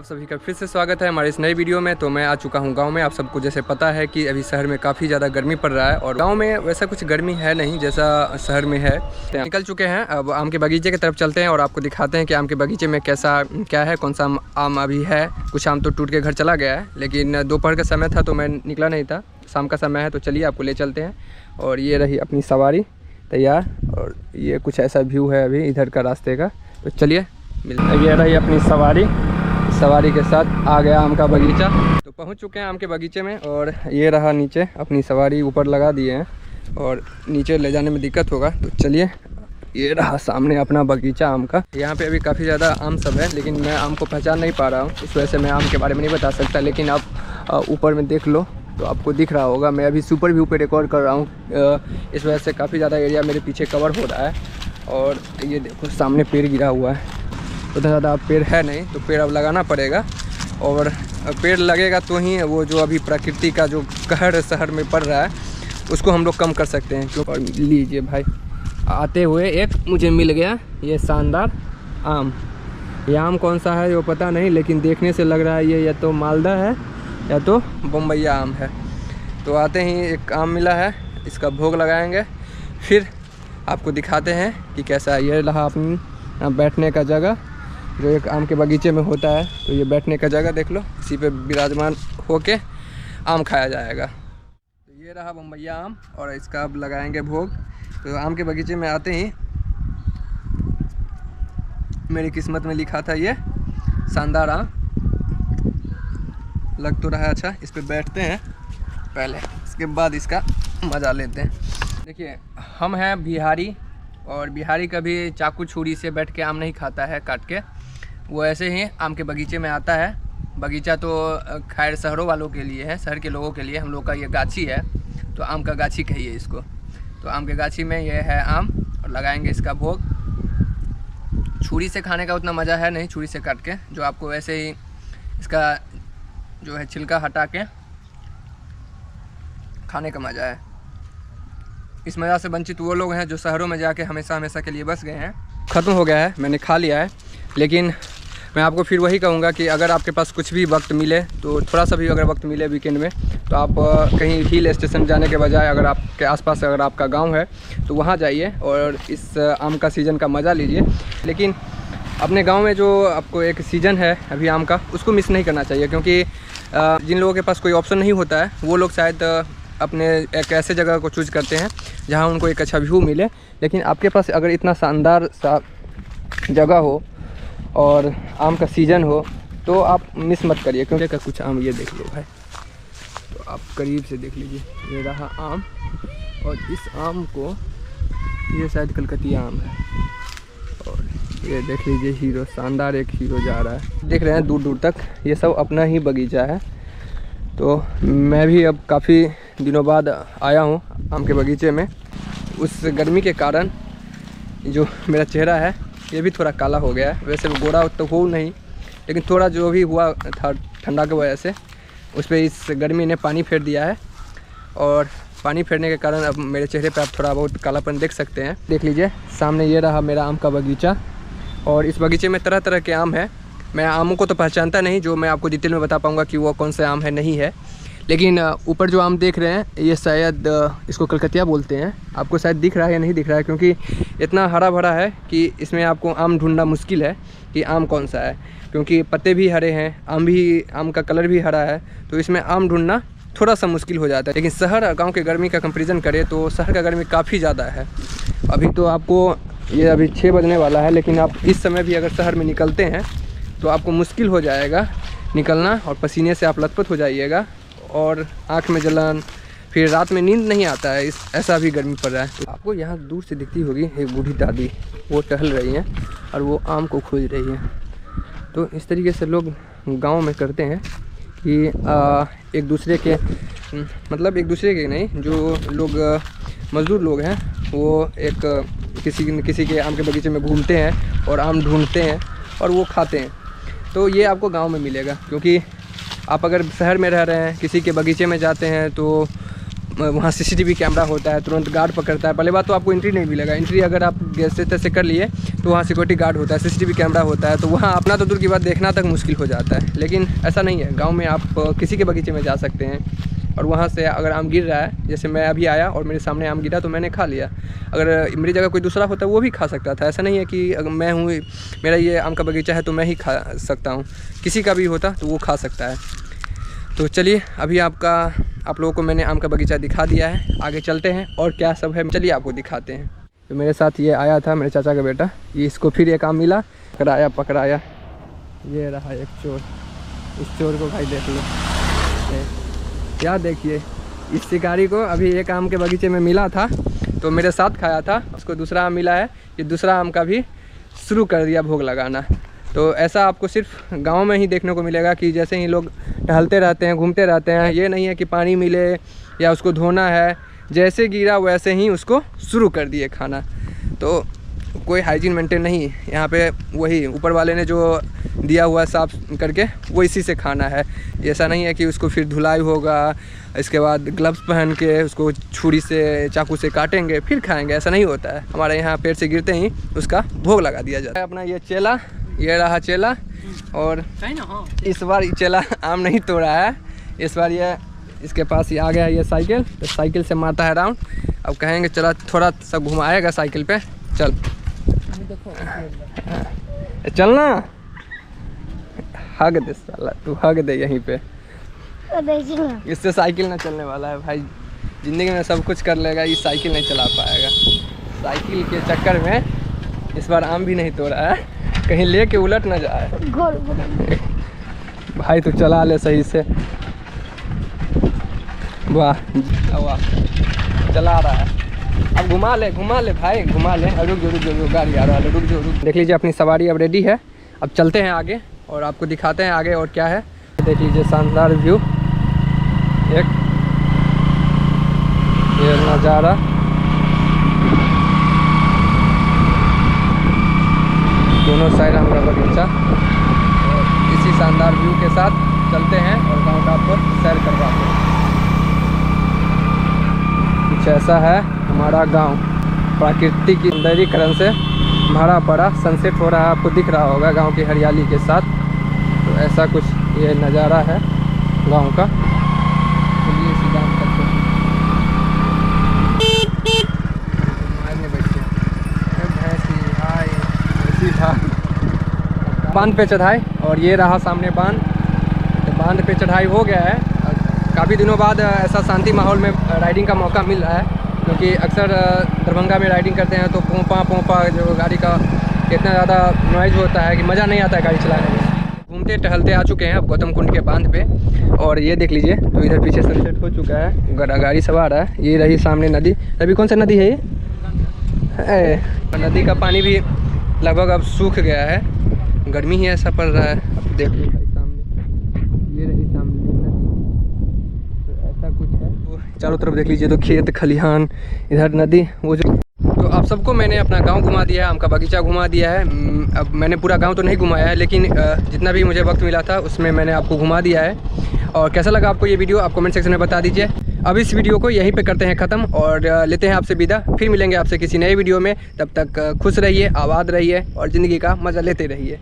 आप सभी का फिर से स्वागत है हमारे इस नई वीडियो में। तो मैं आ चुका हूं गांव में। आप सबको जैसे पता है कि अभी शहर में काफ़ी ज़्यादा गर्मी पड़ रहा है और गांव में वैसा कुछ गर्मी है नहीं जैसा शहर में है। निकल चुके हैं, अब आम के बगीचे की तरफ चलते हैं और आपको दिखाते हैं कि आम के बगीचे में कैसा क्या है, कौन सा आम अभी है। कुछ आम तो टूट के घर चला गया है, लेकिन दोपहर का समय था तो मैं निकला नहीं था। शाम का समय है तो चलिए आपको ले चलते हैं। और ये रही अपनी सवारी तैयार, और ये कुछ ऐसा व्यू है अभी इधर का रास्ते का। तो चलिए ये रही अपनी सवारी के साथ आ गया आम का बगीचा। तो पहुंच चुके हैं आम के बगीचे में, और ये रहा नीचे अपनी सवारी ऊपर लगा दिए हैं और नीचे ले जाने में दिक्कत होगा। तो चलिए ये रहा सामने अपना बगीचा आम का। यहाँ पे अभी काफ़ी ज़्यादा आम सब है, लेकिन मैं आम को पहचान नहीं पा रहा हूँ, इस वजह से मैं आम के बारे में नहीं बता सकता। लेकिन आप ऊपर में देख लो तो आपको दिख रहा होगा। मैं अभी सुपर व्यू पे रिकॉर्ड कर रहा हूँ, इस वजह से काफ़ी ज़्यादा एरिया मेरे पीछे कवर हो रहा है। और ये देखो सामने पेड़ गिरा हुआ है, उतना ज़्यादा पेड़ है नहीं, तो पेड़ अब लगाना पड़ेगा। और पेड़ लगेगा तो ही वो जो अभी प्रकृति का जो कहर शहर में पड़ रहा है उसको हम लोग कम कर सकते हैं। क्यों? और लीजिए भाई, आते हुए एक मुझे मिल गया ये शानदार आम। ये आम कौन सा है वो पता नहीं, लेकिन देखने से लग रहा है ये या तो मालदा है या तो बम्बैया आम है। तो आते ही एक आम मिला है, इसका भोग लगाएंगे, फिर आपको दिखाते हैं कि कैसा है। ये रहा अपनी बैठने का जगह जो एक आम के बगीचे में होता है। तो ये बैठने का जगह देख लो, इसी पे विराजमान होके आम खाया जाएगा। तो ये रहा बम्बैया आम और इसका अब लगाएंगे भोग। तो आम के बगीचे में आते ही मेरी किस्मत में लिखा था ये शानदार आम। लग तो रहा है अच्छा, इस पे बैठते हैं पहले, इसके बाद इसका मज़ा लेते हैं। देखिए हम हैं बिहारी, और बिहारी कभी चाकू छुरी से बैठ के आम नहीं खाता है काट के, वो ऐसे ही आम के बगीचे में आता है। बगीचा तो खैर शहरों वालों के लिए है, शहर के लोगों के लिए। हम लोग का ये गाछी है, तो आम का गाछी कहिए इसको। तो आम के गाछी में ये है आम, और लगाएंगे इसका भोग। छुरी से खाने का उतना मज़ा है नहीं, छुरी से काट के, जो आपको वैसे ही इसका जो है छिलका हटा के खाने का मज़ा है। इस मज़ा से वंचित वो लोग हैं जो शहरों में जाके हमेशा हमेशा के लिए बस गए हैं। ख़त्म हो गया है, मैंने खा लिया है। लेकिन मैं आपको फिर वही कहूँगा कि अगर आपके पास कुछ भी वक्त मिले, तो थोड़ा सा भी अगर वक्त मिले वीकेंड में, तो आप कहीं हिल स्टेशन जाने के बजाय अगर आपके आसपास अगर आपका गांव है तो वहाँ जाइए और इस आम का सीज़न का मज़ा लीजिए। लेकिन अपने गांव में जो आपको एक सीज़न है अभी आम का, उसको मिस नहीं करना चाहिए। क्योंकि जिन लोगों के पास कोई ऑप्शन नहीं होता है वो लोग शायद अपने एक ऐसे जगह को चूज़ करते हैं जहाँ उनको एक अच्छा व्यू मिले। लेकिन आपके पास अगर इतना शानदार सा जगह हो और आम का सीज़न हो तो आप मिस मत करिए। क्योंकि का कुछ आम ये देख लो भाई, तो आप करीब से देख लीजिए। ये रहा आम, और इस आम को ये शायद कलकतिया आम है। और ये देख लीजिए हीरो, शानदार एक हीरो जा रहा है, देख रहे हैं दूर दूर तक। ये सब अपना ही बगीचा है। तो मैं भी अब काफ़ी दिनों बाद आया हूँ आम के बगीचे में। उस गर्मी के कारण जो मेरा चेहरा है ये भी थोड़ा काला हो गया है। वैसे गोरा तो हो नहीं, लेकिन थोड़ा जो भी हुआ था ठंडा की वजह से उस पर इस गर्मी ने पानी फेर दिया है। और पानी फेरने के कारण अब मेरे चेहरे पे आप थोड़ा बहुत कालापन देख सकते हैं। देख लीजिए सामने ये रहा मेरा आम का बगीचा, और इस बगीचे में तरह तरह के आम हैं। मैं आमों को तो पहचानता नहीं, जो मैं आपको डिटेल में बता पाऊँगा कि वो कौन से आम है नहीं है। लेकिन ऊपर जो आम देख रहे हैं ये शायद इसको कलकतिया बोलते हैं। आपको शायद दिख रहा है या नहीं दिख रहा है, क्योंकि इतना हरा भरा है कि इसमें आपको आम ढूंढना मुश्किल है कि आम कौन सा है। क्योंकि पत्ते भी हरे हैं, आम का कलर भी हरा है, तो इसमें आम ढूंढना थोड़ा सा मुश्किल हो जाता है। लेकिन शहर और गाँव के गर्मी का कंपेरिजन करें तो शहर का गर्मी काफ़ी ज़्यादा है। अभी तो आपको ये अभी 6 बजने वाला है, लेकिन आप इस समय भी अगर शहर में निकलते हैं तो आपको मुश्किल हो जाएगा निकलना, और पसीने से आप लथपथ हो जाइएगा, और आँख में जलन, फिर रात में नींद नहीं आता है, ऐसा भी गर्मी पड़ रहा है। तो आपको यहाँ दूर से दिखती होगी एक बूढ़ी दादी, वो टहल रही हैं और वो आम को खोज रही हैं। तो इस तरीके से लोग गांव में करते हैं कि एक दूसरे के मतलब एक दूसरे के नहीं, जो लोग मज़दूर लोग हैं वो एक किसी के आम के बगीचे में घूमते हैं और आम ढूंढते हैं और वो खाते हैं। तो ये आपको गांव में मिलेगा। क्योंकि आप अगर शहर में रह रहे हैं, किसी के बगीचे में जाते हैं तो वहाँ CCTV कैमरा होता है, तुरंत गार्ड पकड़ता है। पहले बात तो आपको एंट्री नहीं मिलेगा। एंट्री अगर आप जैसे तैसे कर लिए तो वहाँ सिक्योरिटी गार्ड होता है, CCTV कैमरा होता है, तो वहाँ अपना तो दूर की बात देखना तक मुश्किल हो जाता है। लेकिन ऐसा नहीं है, गाँव में आप किसी के बगीचे में जा सकते हैं और वहाँ से अगर आम गिर रहा है, जैसे मैं अभी आया और मेरे सामने आम गिरा तो मैंने खा लिया। अगर मेरी जगह कोई दूसरा होता वो भी खा सकता था। ऐसा नहीं है कि अगर मैं हूँ, मेरा ये आम का बगीचा है तो मैं ही खा सकता हूँ, किसी का भी होता तो वो खा सकता है। तो चलिए अभी आप लोगों को मैंने आम का बगीचा दिखा दिया है, आगे चलते हैं और क्या सब है चलिए आपको दिखाते हैं। तो मेरे साथ ये आया था मेरे चाचा का बेटा, ये इसको फिर एक आम मिला, पकड़ाया। ये रहा एक चोर, इस चोर को भाई देख लो, क्या देखिए, इस शिकारी को अभी एक आम के बगीचे में मिला था तो मेरे साथ खाया था, उसको दूसरा आम मिला है, ये दूसरा आम का भी शुरू कर दिया भोग लगाना। तो ऐसा आपको सिर्फ गांव में ही देखने को मिलेगा कि जैसे ही लोग टहलते रहते हैं, घूमते रहते हैं, ये नहीं है कि पानी मिले या उसको धोना है, जैसे गिरा वैसे ही उसको शुरू कर दिए खाना। तो कोई हाइजीन मेंटेन नहीं यहाँ पे, वही ऊपर वाले ने जो दिया हुआ साफ़ करके वो इसी से खाना है। ऐसा नहीं है कि उसको फिर धुलाई होगा, इसके बाद ग्लव्स पहन के उसको छुरी से चाकू से काटेंगे फिर खाएंगे, ऐसा नहीं होता है। हमारे यहाँ पेड़ से गिरते ही उसका भोग लगा दिया जाता है। अपना ये चेला, ये रहा चेला, और इस बार चेला आम नहीं तोड़ा है, इस बार ये इसके पास ही आ गया ये साइकिल, तो साइकिल से मारता है राउंड। अब कहेंगे चला थोड़ा सा घुमाएगा साइकिल पे, चल चलना, हग दे साला, तू हग दे यहीं पे, इससे साइकिल ना चलने वाला है भाई। ज़िंदगी में सब कुछ कर लेगा, ये साइकिल नहीं चला पाएगा। साइकिल के चक्कर में इस बार आम भी नहीं तोड़ा है, कहीं लेके उलट ना जाए। भाई तू चला ले सही से, वाह वाह चला रहा है। अब घुमा ले भाई, घुमा ले। रुक जो गाड़ी आ रहा है, रुक जो। देख लीजिए अपनी सवारी अब रेडी है, अब चलते हैं आगे और आपको दिखाते हैं आगे और क्या है। देख लीजिए शानदार व्यू, एक ये नज़ारा, दोनों साइड हमारा बगीचा, और इसी शानदार व्यू के साथ चलते हैं और गाँव का आपको सैर करवाते हैं। कुछ ऐसा है हमारा गांव, प्राकृतिक सौंदर्यीकरण से भरा पड़ा, सनसेट हो रहा है, आपको दिख रहा होगा गांव की हरियाली के साथ। तो ऐसा कुछ ये नज़ारा है गांव का। चलिए इसी गाँव करते हैं। बांध पे चढ़ाई, और ये रहा सामने बांध। तो बांध पे चढ़ाई हो गया है, काफ़ी दिनों बाद ऐसा शांति माहौल में राइडिंग का मौका मिल रहा है, क्योंकि अक्सर दरभंगा में राइडिंग करते हैं तो पोंपा जो गाड़ी का इतना ज़्यादा नॉइज़ होता है कि मज़ा नहीं आता है गाड़ी चलाने में। घूमते टहलते आ चुके हैं अब गौतम कुंड के बांध पे, और ये देख लीजिए तो इधर पीछे सनसेट हो चुका है, गाड़ी सवार है। ये रही सामने नदी, अभी कौन सा नदी है ये? नदी का पानी भी लगभग अब सूख गया है, गर्मी ही ऐसा पड़ रहा है। अब देख लो भाई सामने, ये रही सामने नदी, तो ऐसा कुछ है। तो चारों तरफ देख लीजिए तो खेत खलिहान, इधर नदी, वो जो। तो आप सबको मैंने अपना गांव घुमा दिया है, आम का बगीचा घुमा दिया है। अब मैंने पूरा गांव तो नहीं घुमाया है, लेकिन जितना भी मुझे वक्त मिला था उसमें मैंने आपको घुमा दिया है। और कैसा लगा आपको ये वीडियो आप कमेंट सेक्शन में बता दीजिए। अब इस वीडियो को यहीं पे करते हैं ख़त्म और लेते हैं आपसे विदा। फिर मिलेंगे आपसे किसी नए वीडियो में, तब तक खुश रहिए, आबाद रहिए और ज़िंदगी का मज़ा लेते रहिए।